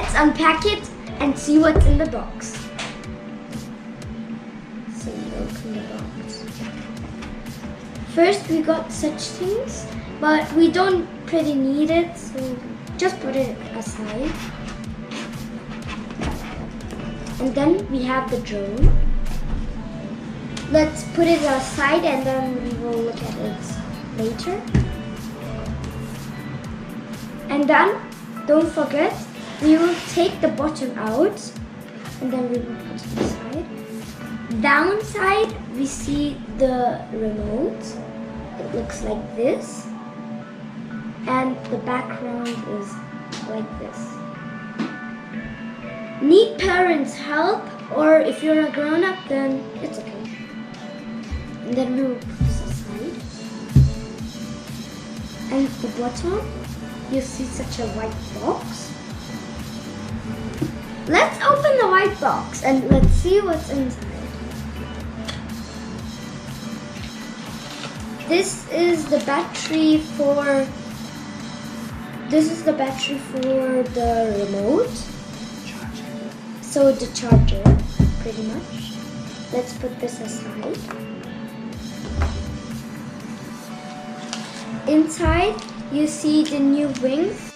let's unpack it and see what's in the box. So open the box. First we got such things, but we don't pretty need it, so just put it aside. And then we have the drone. Let's put it aside and then we will look at it later. And then, don't forget, we will take the bottom out and then we will put it aside. Downside, we see the remote. It looks like this. And the background is like this. Need parents' help, or if you're a grown-up, then it's okay. And then we will put this aside. And at the bottom, you see such a white box. Let's open the white box and let's see what's inside. This is the battery for the remote. So the charger, pretty much. Let's put this aside. Inside, you see the new wings.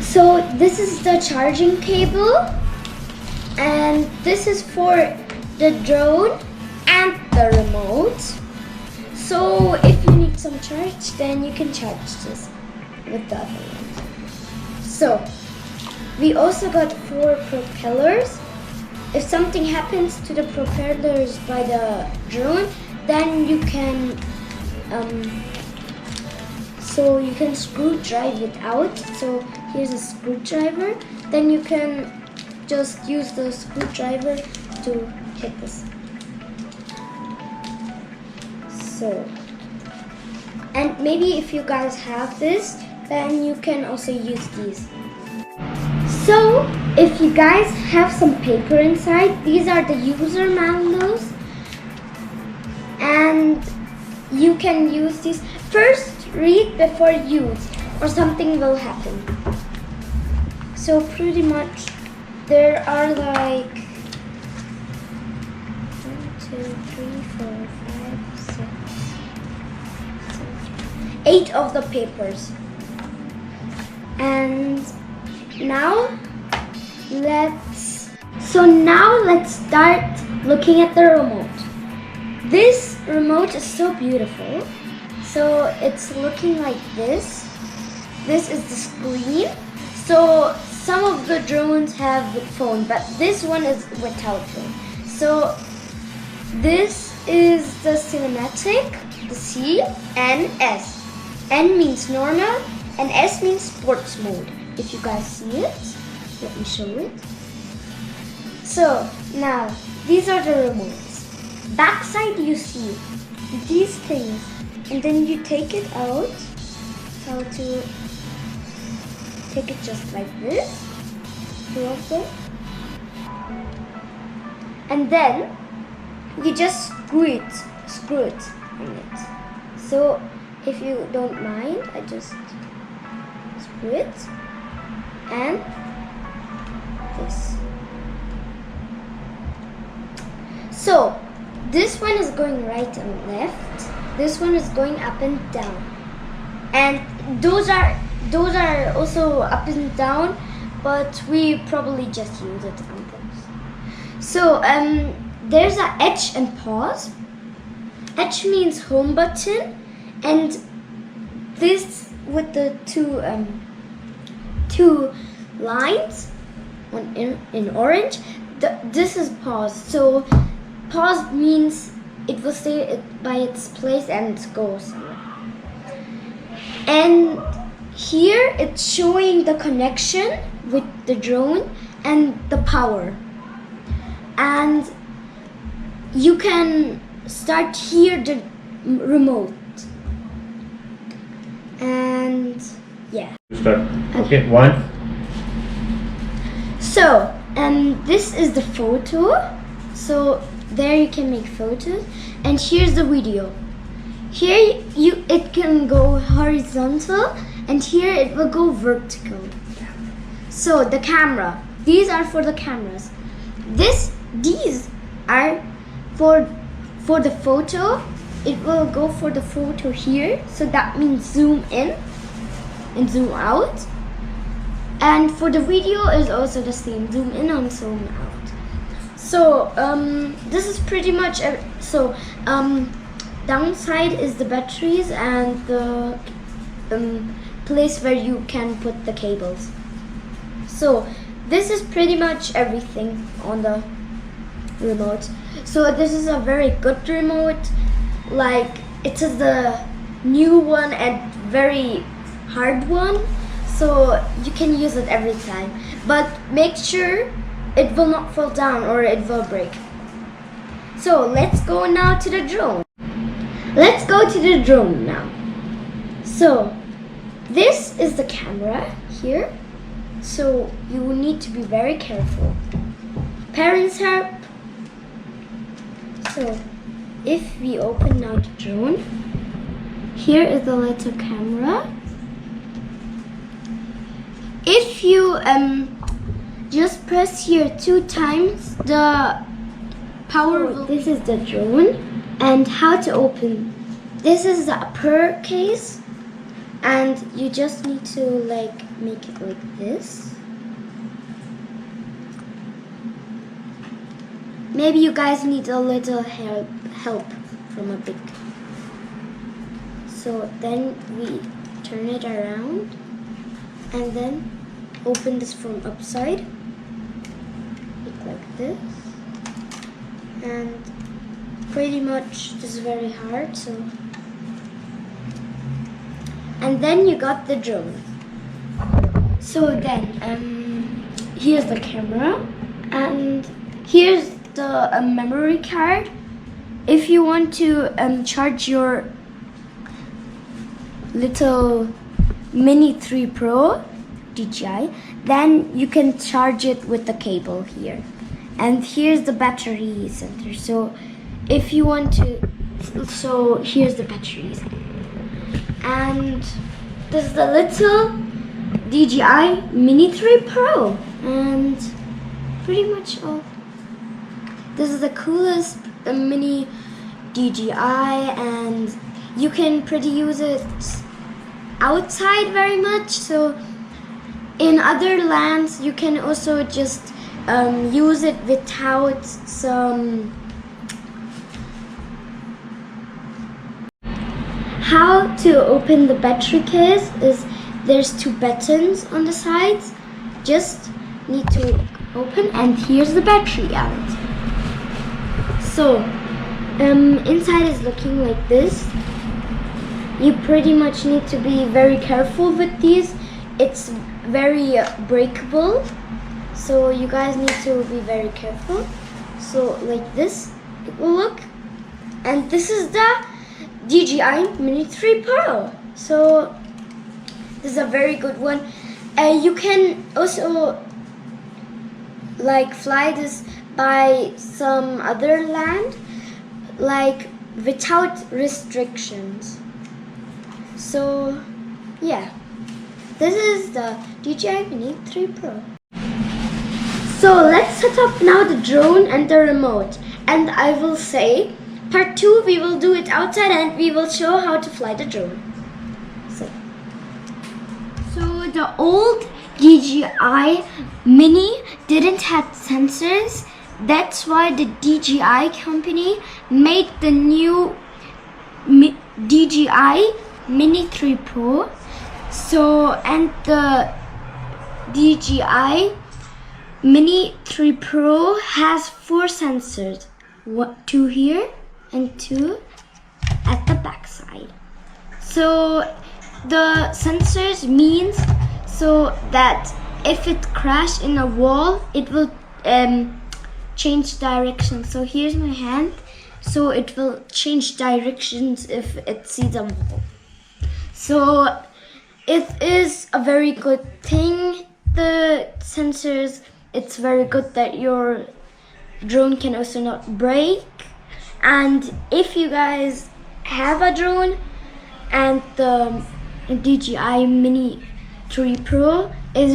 So this is the charging cable, and this is for the drone and the remote. So if you need some charge, then you can charge this with the other one. So we also got 4 propellers. If something happens to the propellers by the drone, then you can screw drive it out. So here's a screwdriver. Then you can just use the screwdriver to hit this. So, and maybe if you guys have this, then you can also use these. So, if you guys have some paper inside, these are the user manuals, and you can use these. First, read before use, or something will happen. So pretty much, there are like 1, 2, 3, 4, 5, 6, 7, 8 of the papers. And now let's start looking at the remote. This remote is so beautiful. So it's looking like this. This is the screen. So some of the drones have with phone, but this one is without phone. So this is the cinematic, the C, N, S. N means normal and S means sports mode. If you guys see it, let me show it. So now these are the remotes. Backside you see these things, and then you take it out. How to take it just like this, and then you just screw it on it. So if you don't mind, I just screw it and this. So this one is going right and left. This one is going up and down, and those are also up and down, but we probably just use it on those. So there's a H and pause. H means home button, and this with the two lines in orange. This is pause. So pause means it will stay by its place and go somewhere. And here it's showing the connection with the drone and the power. And you can start here the remote. And yeah. Start. Okay, 1. So, this is the photo. So there you can make photos, and here's the video. Here it can go horizontal, and here it will go vertical. So the camera, these are for the cameras. These are for the photo. It will go for the photo here, so that means zoom in and zoom out. And for the video is also the same, zoom in and zoom out. So this is pretty much downside is the batteries and the place where you can put the cables. So this is pretty much everything on the remote. So this is a very good remote. Like, it is the new one and very hard one, so you can use it every time. But make sure it will not fall down or it will break. So let's go now to the drone. Let's go to the drone now. So this is the camera here. So you will need to be very careful. Parents help. So if we open now the drone, here is the little camera. If you just press here 2 times, the power will... This is the drone and how to open. This is the upper case and you just need to like make it like this. Maybe you guys need a little help from a big. So then we turn it around and then open this from upside, like this. And pretty much this is very hard, so. And then you got the drone. So then here's the camera and here's the memory card. If you want to charge your little Mini 3 Pro DJI, then you can charge it with the cable here. And here's the battery center. So if you want to, so here's the batteries. And this is the little DJI Mini 3 Pro. And pretty much all. This is the coolest mini DJI, and you can pretty use it outside very much. So in other lands you can also just use it without some. How to open the battery case is there's 2 buttons on the sides. Just need to open and here's the battery out. So inside is looking like this. You pretty much need to be very careful with these. It's very breakable, so you guys need to be very careful. So like this it will look, and this is the DJI Mini 3 Pro. So this is a very good one. You can also like fly this by some other land, like without restrictions. So yeah, this is the DJI Mini 3 Pro. So let's set up now the drone and the remote, and I will say part 2 we will do it outside and we will show how to fly the drone. So the old DJI Mini didn't have sensors. That's why the DJI company made the new DJI Mini 3 Pro. So, and the DJI Mini 3 Pro has 4 sensors. 2 here and 2 at the back side. So the sensors means so that if it crashes in a wall, it will change direction. So here's my hand, so it will change directions if it sees a wall. So it is a very good thing, the sensors. It's very good that your drone can also not break. And if you guys have a drone and the DJI Mini 3 Pro is